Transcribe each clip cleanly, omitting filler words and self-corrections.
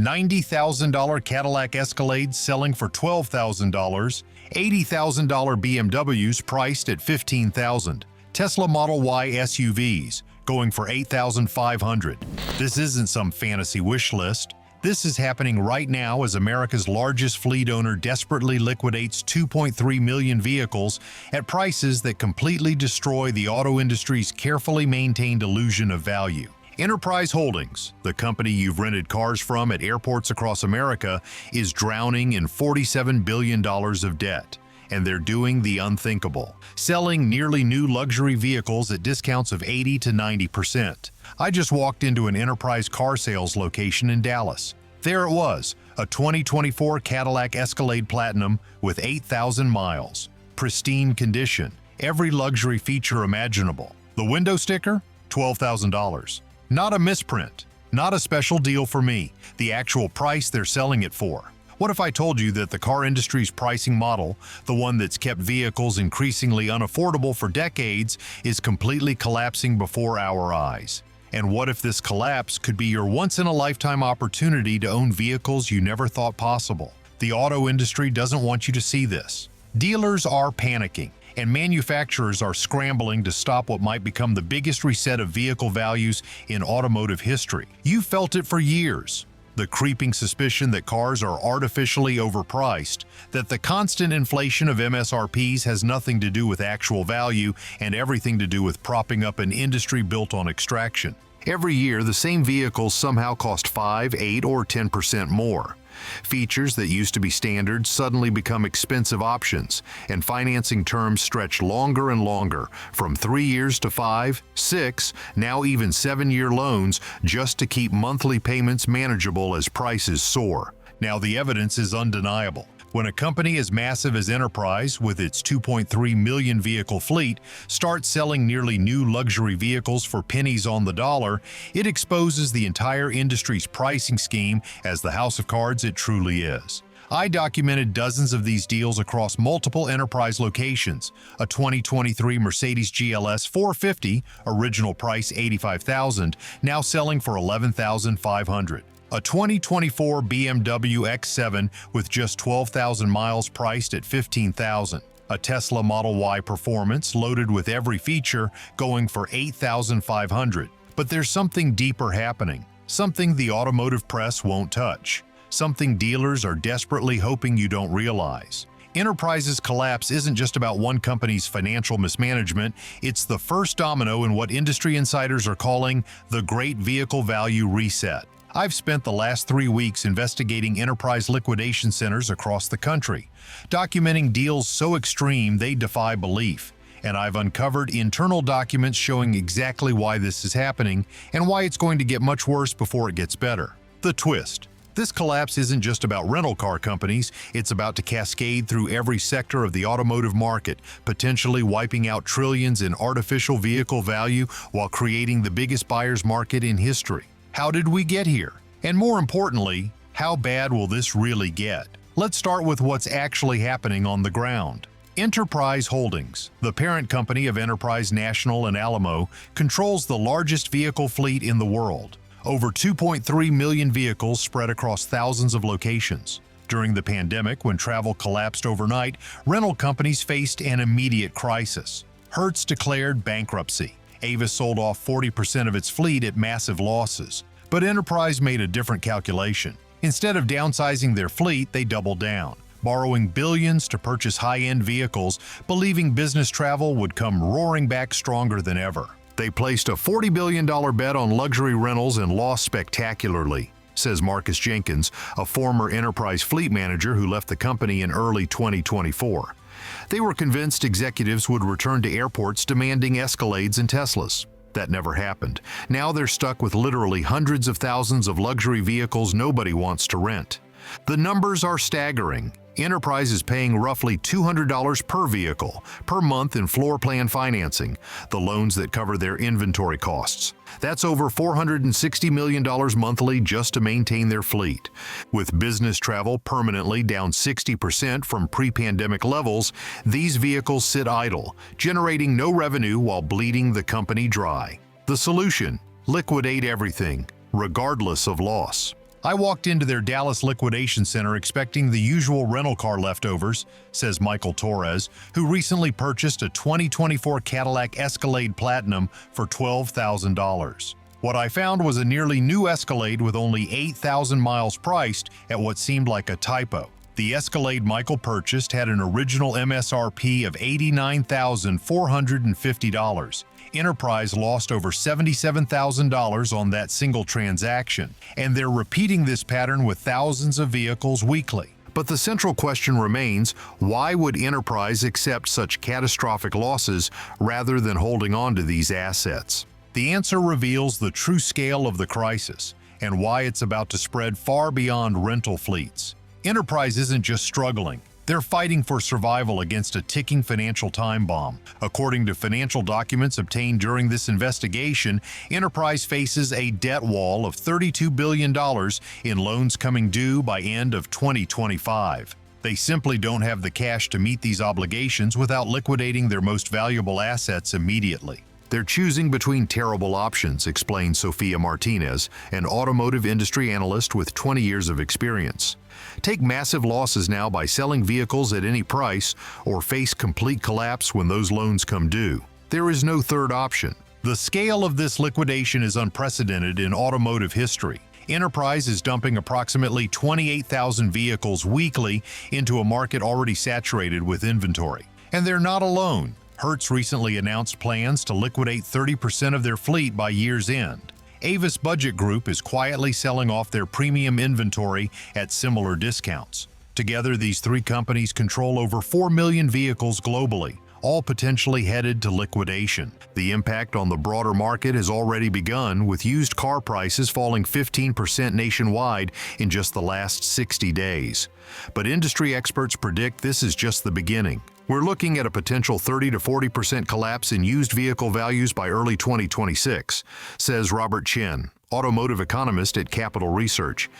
$90,000 Cadillac Escalades selling for $12,000, $80,000 BMWs priced at $15,000, Tesla Model Y SUVs going for $8,500. This isn't some fantasy wish list. This is happening right now as America's largest fleet owner desperately liquidates 2.3 million vehicles at prices that completely destroy the auto industry's carefully maintained illusion of value. Enterprise Holdings, the company you've rented cars from at airports across America, is drowning in $47 billion of debt. And they're doing the unthinkable, selling nearly new luxury vehicles at discounts of 80 to 90%. I just walked into an Enterprise car sales location in Dallas. There it was, a 2024 Cadillac Escalade Platinum with 8,000 miles. Pristine condition, every luxury feature imaginable. The window sticker? $12,000. Not a misprint, not a special deal for me, the actual price they're selling it for. What if I told you that the car industry's pricing model, the one that's kept vehicles increasingly unaffordable for decades, is completely collapsing before our eyes? And what if this collapse could be your once-in-a-lifetime opportunity to own vehicles you never thought possible? The auto industry doesn't want you to see this. Dealers are panicking, and manufacturers are scrambling to stop what might become the biggest reset of vehicle values in automotive history. You've felt it for years. The creeping suspicion that cars are artificially overpriced, that the constant inflation of MSRPs has nothing to do with actual value and everything to do with propping up an industry built on extraction. Every year, the same vehicles somehow cost 5, 8, or 10% more. Features that used to be standard suddenly become expensive options, and financing terms stretch longer and longer, from 3 years to 5, 6, now even 7-year loans, just to keep monthly payments manageable as prices soar. Now the evidence is undeniable. When a company as massive as Enterprise, with its 2.3 million vehicle fleet, starts selling nearly new luxury vehicles for pennies on the dollar, it exposes the entire industry's pricing scheme as the house of cards it truly is. I documented dozens of these deals across multiple Enterprise locations. A 2023 Mercedes GLS 450, original price $85,000, now selling for $11,500. A 2024 BMW X7 with just 12,000 miles priced at $15,000. A Tesla Model Y Performance loaded with every feature going for $8,500. But there's something deeper happening, something the automotive press won't touch, something dealers are desperately hoping you don't realize. Enterprise's collapse isn't just about one company's financial mismanagement, it's the first domino in what industry insiders are calling the Great Vehicle Value Reset. I've spent the last 3 weeks investigating Enterprise liquidation centers across the country, documenting deals so extreme they defy belief, and I've uncovered internal documents showing exactly why this is happening and why it's going to get much worse before it gets better. The twist. This collapse isn't just about rental car companies, it's about to cascade through every sector of the automotive market, potentially wiping out trillions in artificial vehicle value while creating the biggest buyer's market in history. How did we get here? And more importantly, how bad will this really get? Let's start with what's actually happening on the ground. Enterprise Holdings, the parent company of Enterprise National and Alamo, controls the largest vehicle fleet in the world. Over 2.3 million vehicles spread across thousands of locations. During the pandemic, when travel collapsed overnight, rental companies faced an immediate crisis. Hertz declared bankruptcy. Avis sold off 40% of its fleet at massive losses. But Enterprise made a different calculation. Instead of downsizing their fleet, they doubled down, borrowing billions to purchase high-end vehicles, believing business travel would come roaring back stronger than ever. They placed a $40 billion bet on luxury rentals and lost spectacularly, says Marcus Jenkins, a former Enterprise fleet manager who left the company in early 2024. They were convinced executives would return to airports demanding Escalades and Teslas. That never happened. Now they're stuck with literally hundreds of thousands of luxury vehicles nobody wants to rent. The numbers are staggering. Enterprise is paying roughly $200 per vehicle per month in floor plan financing, the loans that cover their inventory costs. That's over $460 million monthly just to maintain their fleet. With business travel permanently down 60% from pre-pandemic levels, these vehicles sit idle, generating no revenue while bleeding the company dry. The solution? Liquidate everything, regardless of loss. I walked into their Dallas liquidation center expecting the usual rental car leftovers, says Michael Torres, who recently purchased a 2024 Cadillac Escalade Platinum for $12,000. What I found was a nearly new Escalade with only 8,000 miles priced at what seemed like a typo. The Escalade Michael purchased had an original MSRP of $89,450. Enterprise lost over $77,000 on that single transaction, and they're repeating this pattern with thousands of vehicles weekly. But the central question remains, why would Enterprise accept such catastrophic losses rather than holding on to these assets? The answer reveals the true scale of the crisis and why it's about to spread far beyond rental fleets. Enterprise isn't just struggling. They're fighting for survival against a ticking financial time bomb. According to financial documents obtained during this investigation, Enterprise faces a debt wall of $32 billion in loans coming due by end of 2025. They simply don't have the cash to meet these obligations without liquidating their most valuable assets immediately. They're choosing between terrible options, explains Sophia Martinez, an automotive industry analyst with 20 years of experience. Take massive losses now by selling vehicles at any price or face complete collapse when those loans come due. There is no third option. The scale of this liquidation is unprecedented in automotive history. Enterprise is dumping approximately 28,000 vehicles weekly into a market already saturated with inventory. And they're not alone. Hertz recently announced plans to liquidate 30% of their fleet by year's end. Avis Budget Group is quietly selling off their premium inventory at similar discounts. Together, these three companies control over 4 million vehicles globally, all potentially headed to liquidation. The impact on the broader market has already begun, with used car prices falling 15% nationwide in just the last 60 days. But industry experts predict this is just the beginning. We're looking at a potential 30 to 40% collapse in used vehicle values by early 2026, says Robert Chen, automotive economist at Capital Research.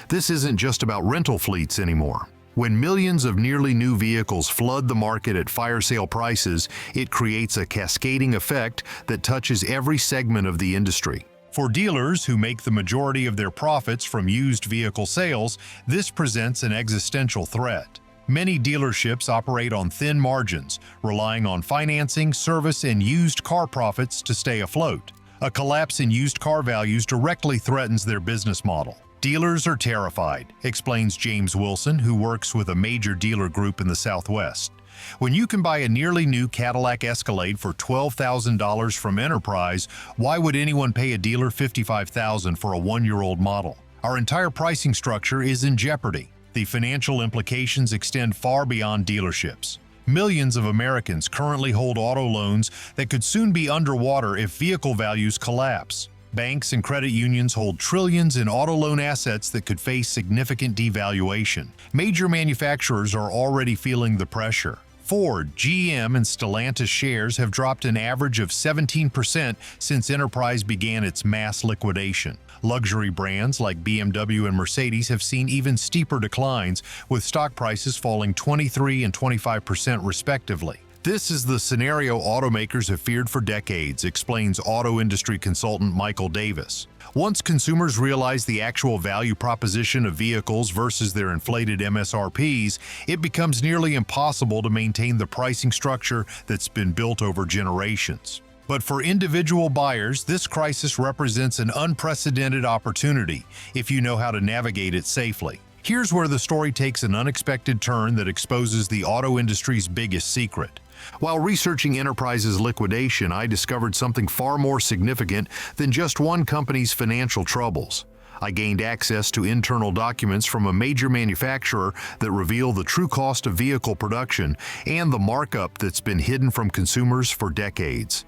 This isn't just about rental fleets anymore. When millions of nearly new vehicles flood the market at fire sale prices, it creates a cascading effect that touches every segment of the industry. For dealers who make the majority of their profits from used vehicle sales, this presents an existential threat. Many dealerships operate on thin margins, relying on financing, service, and used car profits to stay afloat. A collapse in used car values directly threatens their business model. Dealers are terrified, explains James Wilson, who works with a major dealer group in the Southwest. When you can buy a nearly new Cadillac Escalade for $12,000 from Enterprise, why would anyone pay a dealer $55,000 for a one-year-old model? Our entire pricing structure is in jeopardy. The financial implications extend far beyond dealerships. Millions of Americans currently hold auto loans that could soon be underwater if vehicle values collapse. Banks and credit unions hold trillions in auto loan assets that could face significant devaluation. Major manufacturers are already feeling the pressure. Ford, GM, and Stellantis shares have dropped an average of 17% since Enterprise began its mass liquidation. Luxury brands like BMW and Mercedes have seen even steeper declines, with stock prices falling 23% and 25% respectively. This is the scenario automakers have feared for decades, explains auto industry consultant Michael Davis. Once consumers realize the actual value proposition of vehicles versus their inflated MSRPs, it becomes nearly impossible to maintain the pricing structure that's been built over generations. But for individual buyers, this crisis represents an unprecedented opportunity if you know how to navigate it safely. Here's where the story takes an unexpected turn that exposes the auto industry's biggest secret. While researching Enterprise's liquidation, I discovered something far more significant than just one company's financial troubles. I gained access to internal documents from a major manufacturer that reveal the true cost of vehicle production and the markup that's been hidden from consumers for decades.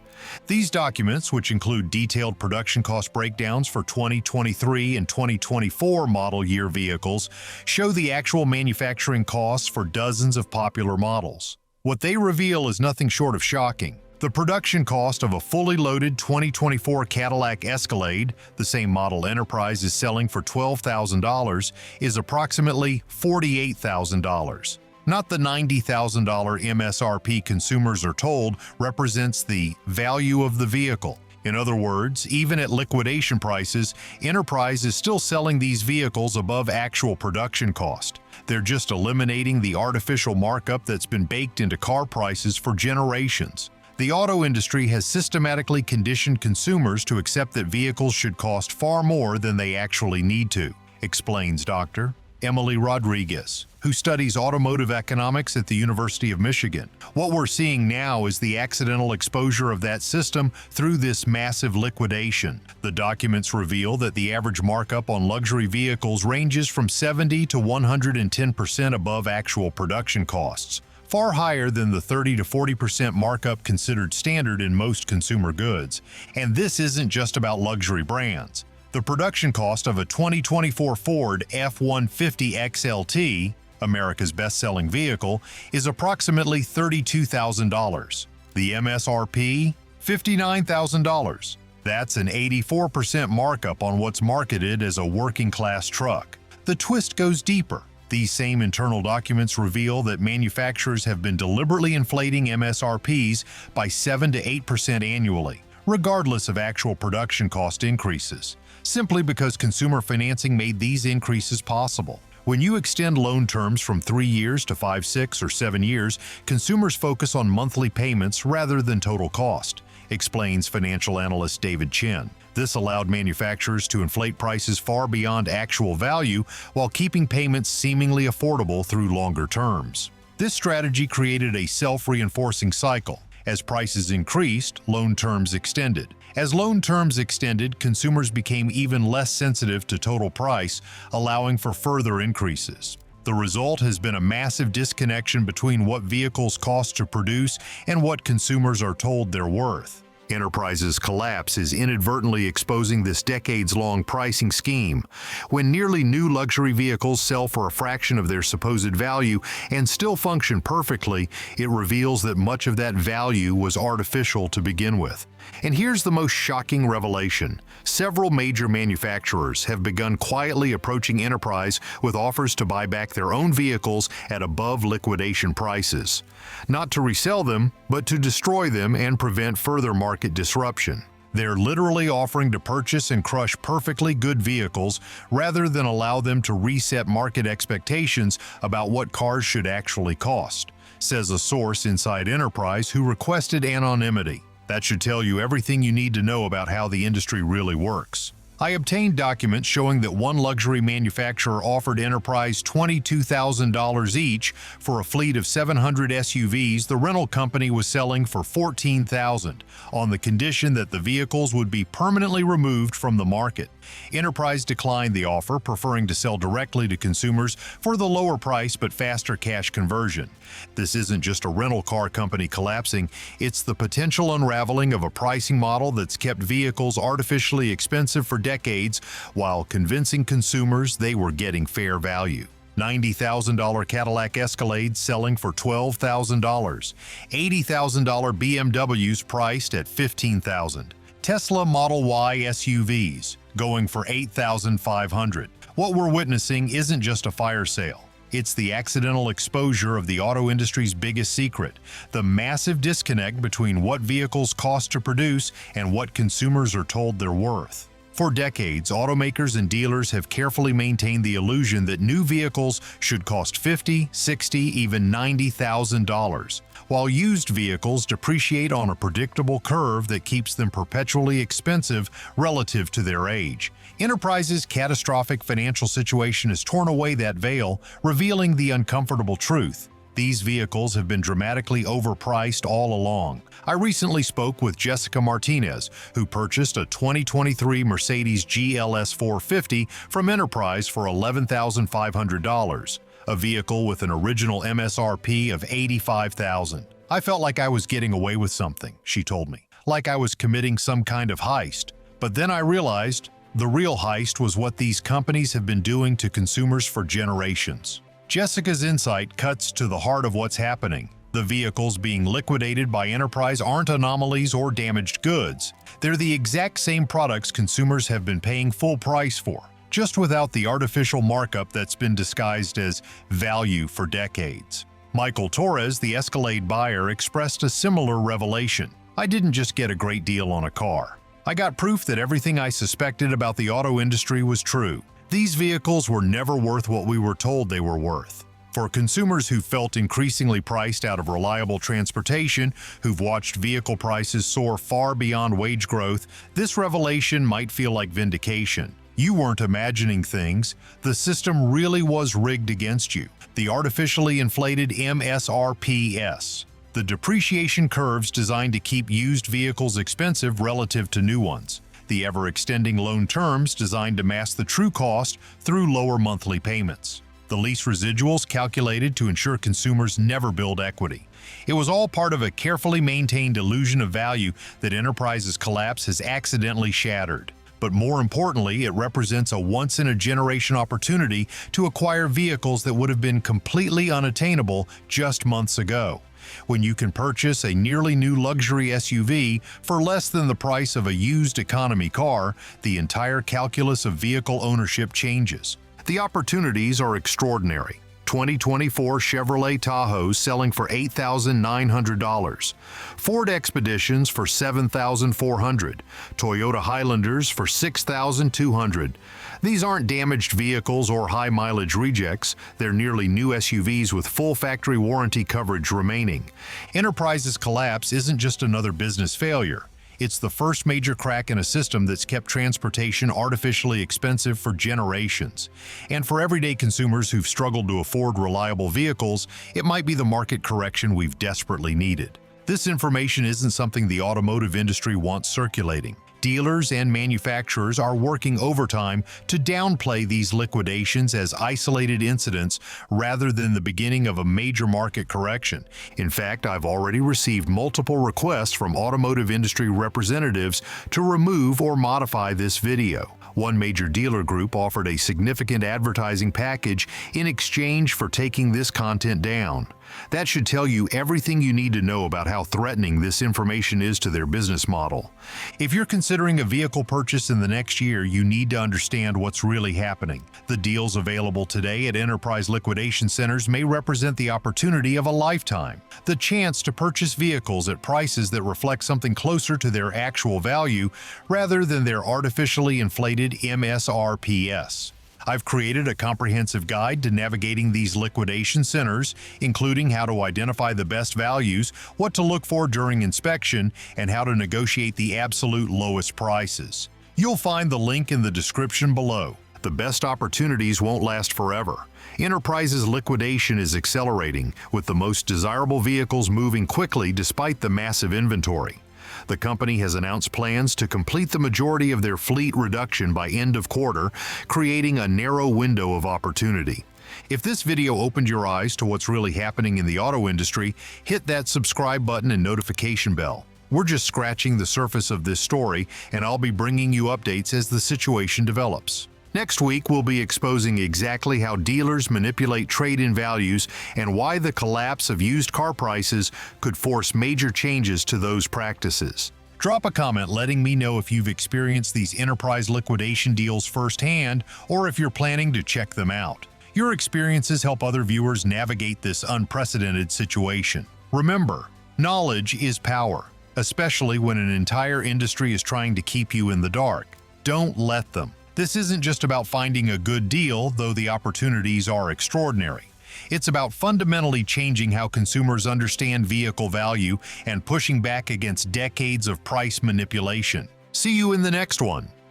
These documents, which include detailed production cost breakdowns for 2023 and 2024 model year vehicles, show the actual manufacturing costs for dozens of popular models. What they reveal is nothing short of shocking. The production cost of a fully loaded 2024 Cadillac Escalade, the same model Enterprise is selling for $12,000, is approximately $48,000. Not the $90,000 MSRP consumers are told represents the value of the vehicle. In other words, even at liquidation prices, Enterprise is still selling these vehicles above actual production cost. They're just eliminating the artificial markup that's been baked into car prices for generations. The auto industry has systematically conditioned consumers to accept that vehicles should cost far more than they actually need to, explains Dr. Emily Rodriguez, who studies automotive economics at the University of Michigan. What we're seeing now is the accidental exposure of that system through this massive liquidation. The documents reveal that the average markup on luxury vehicles ranges from 70 to 110% above actual production costs, far higher than the 30 to 40% markup considered standard in most consumer goods. And this isn't just about luxury brands. The production cost of a 2024 Ford F-150 XLT, America's best-selling vehicle, is approximately $32,000. The MSRP? $59,000. That's an 84% markup on what's marketed as a working-class truck. The twist goes deeper. These same internal documents reveal that manufacturers have been deliberately inflating MSRPs by 7 to 8% annually, regardless of actual production cost increases, simply because consumer financing made these increases possible. When you extend loan terms from 3 years to 5, 6, or 7 years, consumers focus on monthly payments rather than total cost, explains financial analyst David Chen. This allowed manufacturers to inflate prices far beyond actual value while keeping payments seemingly affordable through longer terms. This strategy created a self-reinforcing cycle. As prices increased, loan terms extended. As loan terms extended, consumers became even less sensitive to total price, allowing for further increases. The result has been a massive disconnection between what vehicles cost to produce and what consumers are told they're worth. Enterprise's collapse is inadvertently exposing this decades-long pricing scheme. When nearly new luxury vehicles sell for a fraction of their supposed value and still function perfectly, it reveals that much of that value was artificial to begin with. And here's the most shocking revelation. Several major manufacturers have begun quietly approaching Enterprise with offers to buy back their own vehicles at above liquidation prices. Not to resell them, but to destroy them and prevent further market disruption. They're literally offering to purchase and crush perfectly good vehicles rather than allow them to reset market expectations about what cars should actually cost, says a source inside Enterprise who requested anonymity. That should tell you everything you need to know about how the industry really works. I obtained documents showing that one luxury manufacturer offered Enterprise $22,000 each for a fleet of 700 SUVs the rental company was selling for $14,000, on the condition that the vehicles would be permanently removed from the market. Enterprise declined the offer, preferring to sell directly to consumers for the lower price but faster cash conversion. This isn't just a rental car company collapsing, it's the potential unraveling of a pricing model that's kept vehicles artificially expensive for decades while convincing consumers they were getting fair value. $90,000 Cadillac Escalade selling for $12,000, $80,000 BMWs priced at $15,000, Tesla Model Y SUVs going for $8,500. What we're witnessing isn't just a fire sale. It's the accidental exposure of the auto industry's biggest secret, the massive disconnect between what vehicles cost to produce and what consumers are told they're worth. For decades, automakers and dealers have carefully maintained the illusion that new vehicles should cost $50,000, $60,000, even $90,000, while used vehicles depreciate on a predictable curve that keeps them perpetually expensive relative to their age. Enterprise's catastrophic financial situation has torn away that veil, revealing the uncomfortable truth. These vehicles have been dramatically overpriced all along. I recently spoke with Jessica Martinez, who purchased a 2023 Mercedes GLS 450 from Enterprise for $11,500, a vehicle with an original MSRP of $85,000. I felt like I was getting away with something, she told me, like I was committing some kind of heist. But then I realized the real heist was what these companies have been doing to consumers for generations. Jessica's insight cuts to the heart of what's happening. The vehicles being liquidated by Enterprise aren't anomalies or damaged goods. They're the exact same products consumers have been paying full price for, just without the artificial markup that's been disguised as value for decades. Michael Torres, the Escalade buyer, expressed a similar revelation. I didn't just get a great deal on a car. I got proof that everything I suspected about the auto industry was true. These vehicles were never worth what we were told they were worth. For consumers who felt increasingly priced out of reliable transportation, who've watched vehicle prices soar far beyond wage growth, this revelation might feel like vindication. You weren't imagining things. The system really was rigged against you. The artificially inflated MSRPs. The depreciation curves designed to keep used vehicles expensive relative to new ones. The ever-extending loan terms designed to mask the true cost through lower monthly payments. The lease residuals calculated to ensure consumers never build equity. It was all part of a carefully maintained illusion of value that Enterprise's collapse has accidentally shattered. But more importantly, it represents a once-in-a-generation opportunity to acquire vehicles that would have been completely unattainable just months ago. When you can purchase a nearly new luxury SUV for less than the price of a used economy car, the entire calculus of vehicle ownership changes. The opportunities are extraordinary. 2024 Chevrolet Tahoes selling for $8,900, Ford Expeditions for $7,400, Toyota Highlanders for $6,200. These aren't damaged vehicles or high-mileage rejects. They're nearly new SUVs with full factory warranty coverage remaining. Enterprise's collapse isn't just another business failure. It's the first major crack in a system that's kept transportation artificially expensive for generations. And for everyday consumers who've struggled to afford reliable vehicles, it might be the market correction we've desperately needed. This information isn't something the automotive industry wants circulating. Dealers and manufacturers are working overtime to downplay these liquidations as isolated incidents rather than the beginning of a major market correction. In fact, I've already received multiple requests from automotive industry representatives to remove or modify this video. One major dealer group offered a significant advertising package in exchange for taking this content down. That should tell you everything you need to know about how threatening this information is to their business model. If you're considering a vehicle purchase in the next year, you need to understand what's really happening. The deals available today at enterprise liquidation centers may represent the opportunity of a lifetime, the chance to purchase vehicles at prices that reflect something closer to their actual value rather than their artificially inflated MSRPs. I've created a comprehensive guide to navigating these liquidation centers, including how to identify the best values, what to look for during inspection, and how to negotiate the absolute lowest prices. You'll find the link in the description below. The best opportunities won't last forever. Enterprise's liquidation is accelerating, with the most desirable vehicles moving quickly despite the massive inventory. The company has announced plans to complete the majority of their fleet reduction by end of quarter, creating a narrow window of opportunity. If this video opened your eyes to what's really happening in the auto industry, hit that subscribe button and notification bell. We're just scratching the surface of this story, and I'll be bringing you updates as the situation develops. Next week, we'll be exposing exactly how dealers manipulate trade-in values and why the collapse of used car prices could force major changes to those practices. Drop a comment letting me know if you've experienced these enterprise liquidation deals firsthand or if you're planning to check them out. Your experiences help other viewers navigate this unprecedented situation. Remember, knowledge is power, especially when an entire industry is trying to keep you in the dark. Don't let them. This isn't just about finding a good deal, though the opportunities are extraordinary. It's about fundamentally changing how consumers understand vehicle value and pushing back against decades of price manipulation. See you in the next one.